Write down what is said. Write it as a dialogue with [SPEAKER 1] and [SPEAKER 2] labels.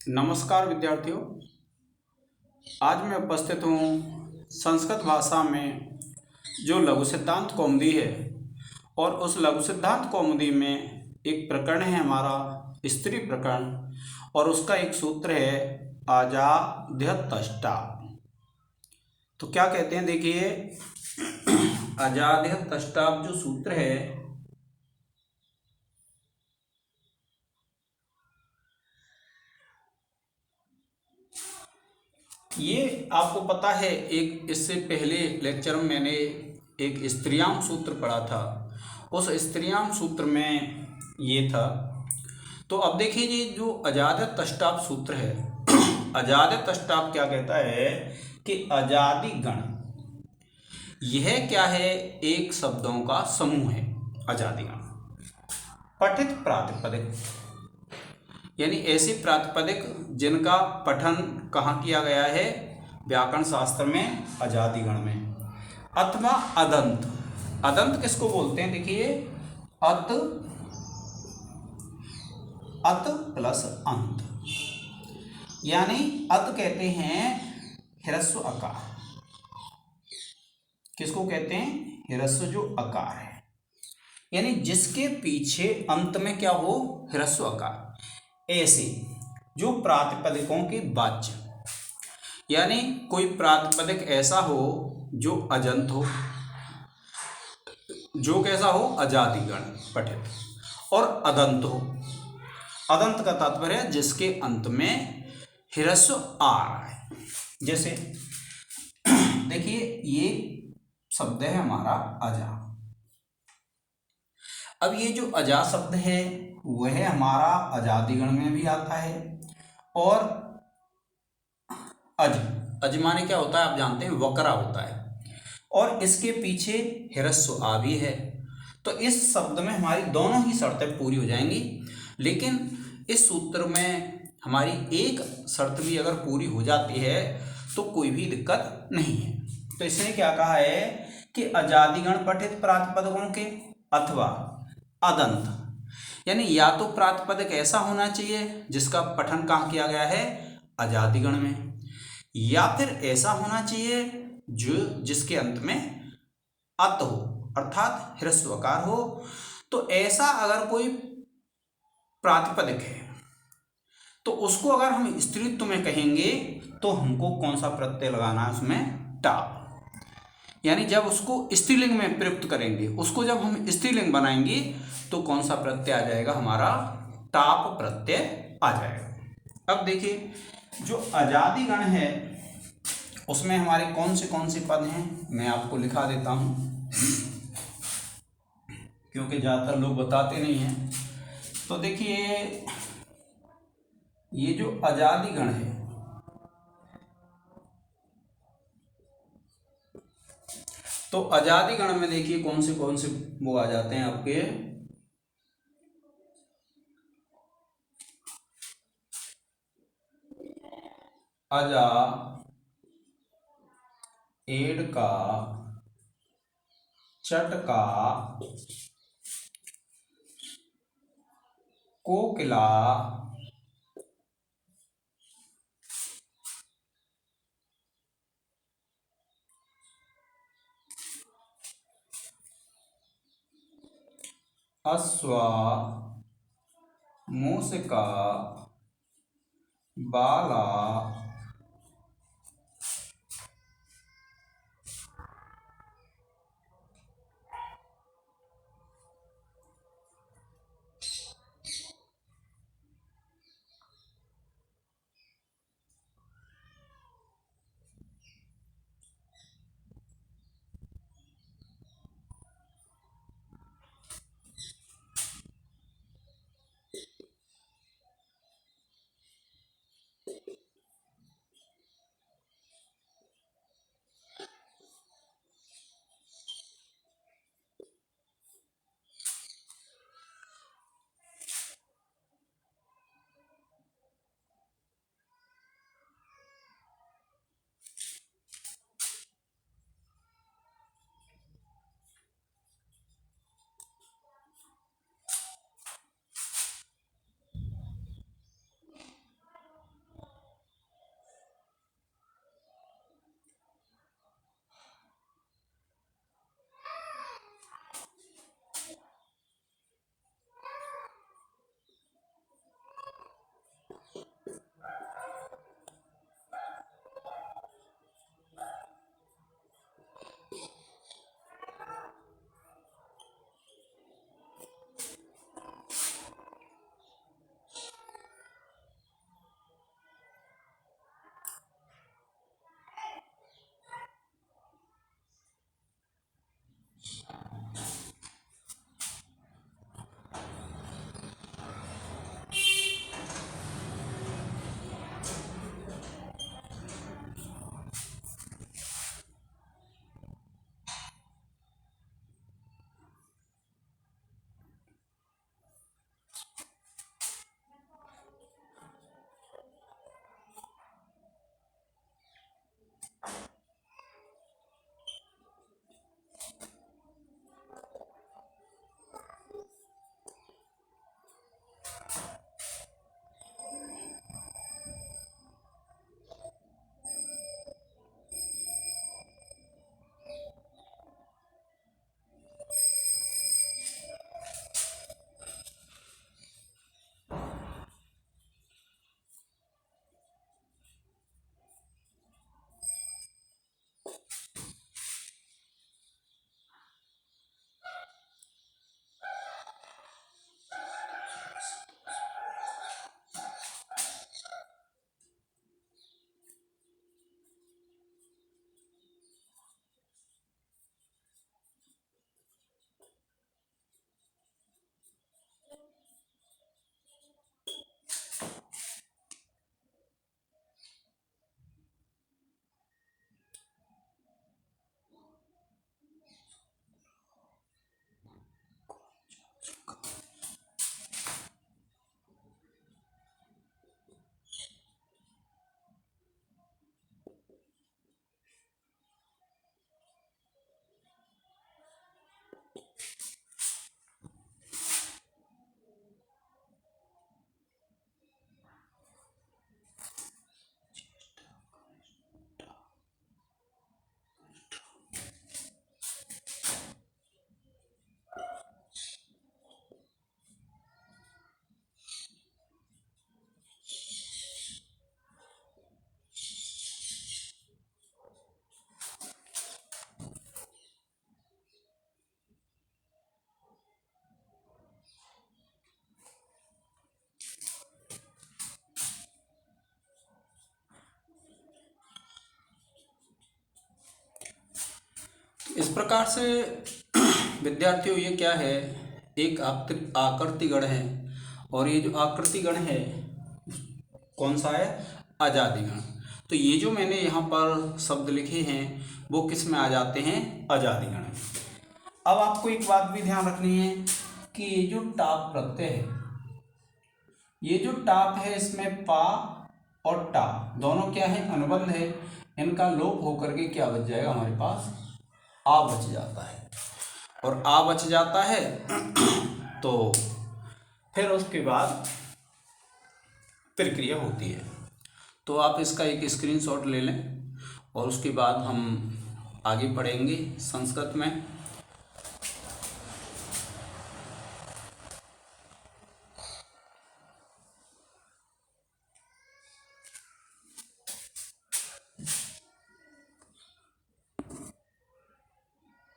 [SPEAKER 1] नमस्कार विद्यार्थियों। आज मैं उपस्थित हूँ संस्कृत भाषा में जो लघु सिद्धांत कौमुदी है और उस लघु सिद्धांत कौमुदी में एक प्रकरण है हमारा स्त्री प्रकरण और उसका एक सूत्र है अजाद्यतष्टा। तो क्या कहते हैं, देखिए अजाद्यतष्टा जो सूत्र है ये आपको पता है। एक इससे पहले लेक्चर में मैंने एक स्त्रीयाम सूत्र पढ़ा था। उस स्त्रीयाम सूत्र में ये था। तो अब देखिए ये जो अजाद्यतष्टाप सूत्र है अजाद्यतष्टाप क्या कहता है कि अजादि गण, यह क्या है, एक शब्दों का समूह है। अजादि गण पठित प्रातिपदिक, यानी ऐसे प्रातिपदिक जिनका पठन कहाँ किया गया है, व्याकरण शास्त्र में, अजादिगण में। अथवा अदंत, अदंत किसको बोलते हैं, देखिए अत प्लस अंत, यानी अत कहते हैं ह्रस्व अकार। किसको कहते हैं, ह्रस्व जो अकार है, यानी जिसके पीछे अंत में क्या हो, ह्रस्व अकार। ऐसे जो प्रातिपदिकों के वाच्य, यानी कोई प्रातिपदिक ऐसा हो जो अजंत हो, जो कैसा हो, अजादिगण पठित, और अदंत हो। अदंत का तात्पर्य है जिसके अंत में ह्रस्व आ रहा है। जैसे देखिए ये शब्द है हमारा अजा। अब ये जो अजा शब्द है वह हमारा अजादिगण में भी आता है। और अज माने क्या होता है, आप जानते हैं, वक्रा होता है, और इसके पीछे ह्रस्व आ भी है। तो इस शब्द में हमारी दोनों ही शर्तें पूरी हो जाएंगी। लेकिन इस सूत्र में हमारी एक शर्त भी अगर पूरी हो जाती है तो कोई भी दिक्कत नहीं है। तो इसने क्या कहा है कि अजादिगण पठित प्रातिपदिकों के अथवा अदंत, यानी या तो प्रातिपदिक ऐसा होना चाहिए जिसका पठन कहाँ किया गया है, अजादिगण में, या फिर ऐसा होना चाहिए जो जिसके अंत में अत हो अर्थात ह्रस्वकार हो। तो ऐसा अगर कोई प्रातिपदिक है तो उसको अगर हम स्त्रीत्व में कहेंगे तो हमको कौन सा प्रत्यय लगाना है उसमें, टाप। यानी जब उसको स्त्रीलिंग में प्रयुक्त करेंगे, उसको जब हम स्त्रीलिंग बनाएंगे तो कौन सा प्रत्यय आ जाएगा, हमारा टाप प्रत्यय आ जाएगा। अब देखिए जो अजादिगण है उसमें हमारे कौन से पद हैं, मैं आपको लिखा देता हूं क्योंकि ज़्यादातर लोग बताते नहीं हैं। तो देखिए ये जो अजादिगण है, तो अजादिगण में देखिए कौन से वो आ जाते हैं आपके, अजा, एड का, चट का, कोकिला, अश्वा, मूसिका, बाला, इस प्रकार से विद्यार्थियों ये क्या है, एक आकृति गण है, और ये जो आकृति गण है कौन सा है, आजादी गण। तो ये जो मैंने यहाँ पर शब्द लिखे हैं वो किस में आ जाते हैं, आजादी गण में। अब आपको एक बात भी ध्यान रखनी है कि ये जो टाप प्रत्यय है, ये जो टाप है इसमें पा और टा दोनों क्या है, अनुबंध है। इनका लोप होकर के क्या बच जाएगा, हमारे पास आ बच जाता है। और आ बच जाता है तो फिर उसके बाद प्रक्रिया होती है। तो आप इसका एक स्क्रीनशॉट ले लें और उसके बाद हम आगे पढ़ेंगे संस्कृत में।